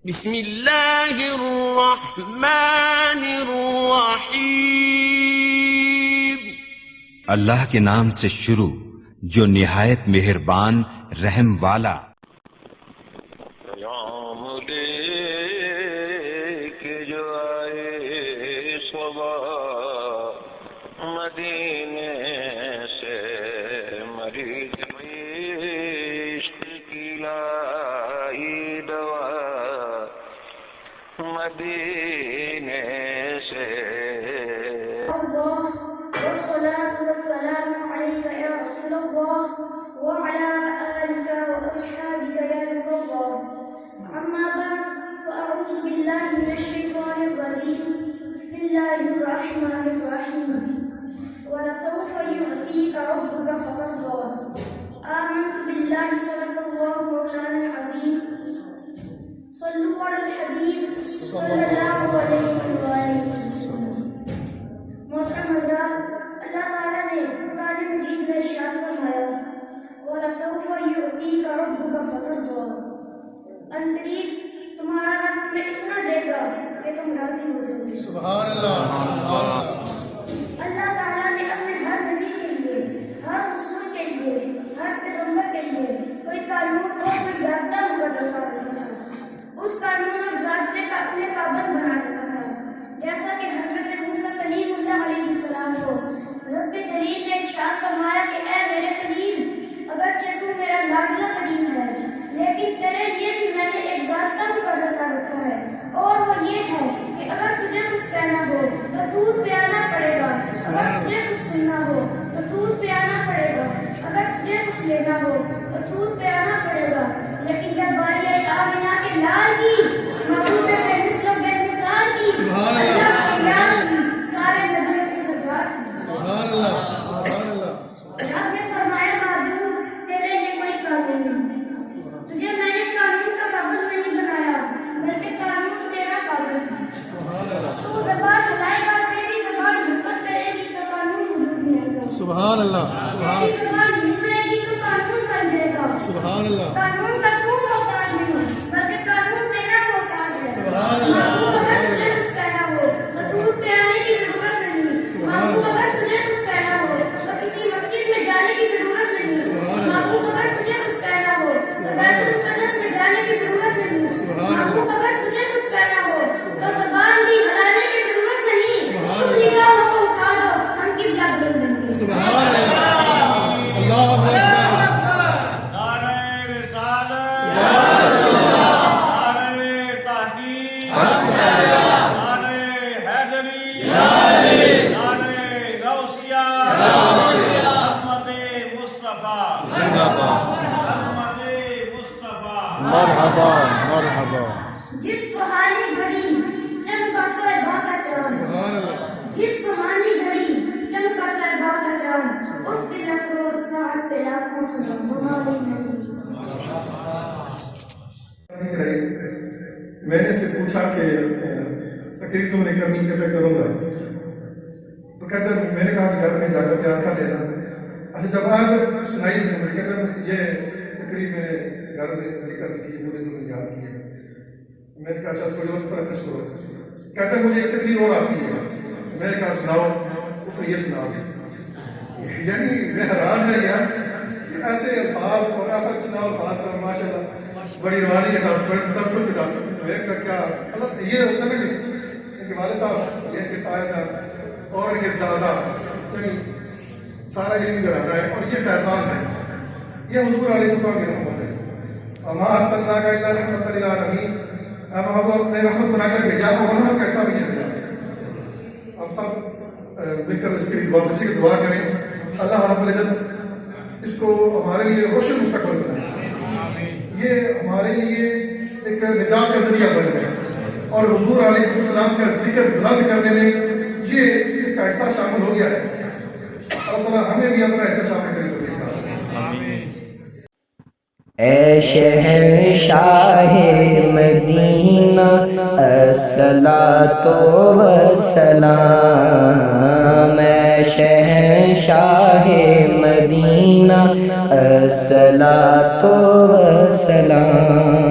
بسم اللہ الرحمن الرحیم۔ اللہ کے نام سے شروع جو نہایت مہربان رحم والا۔ پیام لے کے جو آئے صبح مدینے سے، مریض عشق کی لائی دوا مدینے سے۔ والصلاة والسلام عليك يا رسول الله وعلى آلك وأصحابك يا نور الله، أما بعد فأعوذ بالله من الشيطان الرجيم، بسم الله الرحمن الرحيم، ولسوف يعطيك ربك فترضى، آمنت بالله صدق الله مولانا العظيم، صلوا على الحبيب صلى الله عليه وآله وسلم۔ محترم حضرات، اللہ تعالیٰ نے قرآن مجید میں ارشاد فرمایا وَلَسَوْفَ يُعْطِيكَ رَبُّكَ فَتَرْضَىٰ، عنقریب تمہارا رب تمہیں اتنا دے گا کہ تم راضی ہو جاؤ گے۔ سبحان اللہ۔ اللہ تعالیٰ نے اپنے ہر نبی کے لیے، ہر رسول کے لیے، ہر پیغمبر کے لیے کوئی قانون اور کوئی ضابطہ مقرر کر رکھا تھا۔ اس قانون اور ضابطے کا انہیں پابند بنا رکھا تھا، جیسا کہ حضرت موسیٰ کلیم اللہ علیہ السلام کو رب جلیل نے ارشاد فرمایا کہ اے میرے کلیم، اگرچہ تو میرا لاڈلا کلیم ہے لیکن تیرے لیے بھی میں نے ایک ضابطہ مقرر کر رکھا ہے، اور وہ یہ ہے کہ اگر تجھے کچھ کہنا ہو تو دودھ پلانا پڑے گا، اگر تجھے کچھ سننا ہو تو دودھ پلانا پڑے گا، اگر تجھے کچھ لینا ہو تو دودھ پلانا پڑے گا۔ لیکن جب باری آئی آمنہ کے لال کی، محبوب بے مثل و بے مثال کی، سبحان اللہ، اللہ کی یاد کی، سارے نبیوں کے سردار کی۔ سبحان اللہ، سبحان اللہ۔ رب نے فرمایا معبود تیرے لیے کوئی قانون نہیں، تجھے میں نے قانون کا پابند نہیں بنایا بلکہ قانون تیرا پابند ہے۔ تو زبان ہلائے گا، تیری زبان حکمت کرے گی تو قانون وجود میں آئے گا، سبحان اللہ، تیری زبان ہل جائے گی تو قانون بن جائے گا۔ سبحان اللہ۔ قانون کا تو محتاج نہیں بلکہ قانون تیرا محتاج ہے۔ سبحان اللہ۔ محبوب اگر تجھے کچھ کہنا ہو تو دودھ پلانے کی ضرورت نہیں، محبوب اگر تجھے کچھ کہنا ہو تو کسی مسجد میں جانے کی ضرورت نہیں، محبوب اگر تجھے کچھ کہنا ہو تو بیت المقدس میں جانے کی ضرورت نہیں، محبوب اگر تجھے کچھ کہنا ہو تو زبان بھی ہلانے کی ضرورت نہیں، تم نگاہوں کو اٹھا دو، ہم قبلہ بدل دیں گے۔ سبحان اللہ۔ اللہ اکبر۔ نعرہ رسالت، نعرہ تحقیق، نعرہ حیدری، نعرہ غوثیہ، عظمت مصطفیٰ، عظمت مصطفیٰ۔ مرحبا مرحبا۔ جس سہانی گھڑی چمکا طیبہ کا چاند، سبحان اللہ۔ جس سہانی گھڑی چمکا طیبہ کا چاند، اس دل افروز ساعت پہ لاکھوں سلام ہمارے نبی۔ میں نے سے پوچھا کہ تقریر تم نے کرنی، کہتا کروں گا، تو کہتا میں نے کہا کہ گھر میں جا کر تیار تھا لینا۔ اچھا جب آج سنائی سے مجھے کہتا یہ تقریر میں گھر میں کرنی تھی، مجھے تم نے یاد کی ہے۔ میں نے کہا اچھا کوئی اور پریکٹس کرو۔ کہتا مجھے ایک تقریر اور آتی ہے، میں نے کہا سناؤ، اس نے یہ سناؤ۔ یعنی میں حیران ہے یار، ایسے الفاظ اور ایسا چناؤ الفاظ کا ماشاء اللہ بڑی روانی کے ساتھ، بڑے تسلسل کے ساتھ ایک کا کیا اللہ یہ ہوتا ہے نا کہ ان کے والد صاحب، یہ ان کے تایا جان اور ان کے دادا، یعنی سارا علم گھرانا ہے اور یہ فیضان ہے، یہ حضور علیہ السلام کی رحمت ہے۔ وما ارسلناک الا رحمۃ للعالمین، محبوب نے رحمت بنا کر بھیجا، اور رحمت کیسا بھی ہے۔ ہم سب مل کر اس کے لیے بہت اچھی دعا کریں، اللہ رب العزت اس کو ہمارے لیے روشن مستقبل بنائے، یہ ہمارے لیے ایک نجات کا ذریعہ بن گئے، اور حضور علیہ السلام کا ذکر بلند کرنے میں یہ اس کا حصہ شامل ہو گیا ہے۔ اللہ تعالیٰ ہمیں بھی اپنا حصہ شامل کرے۔ اے شہنشاہ مدینہ الصلاۃ والسلام، اے شہنشاہ مدینہ الصلاۃ والسلام۔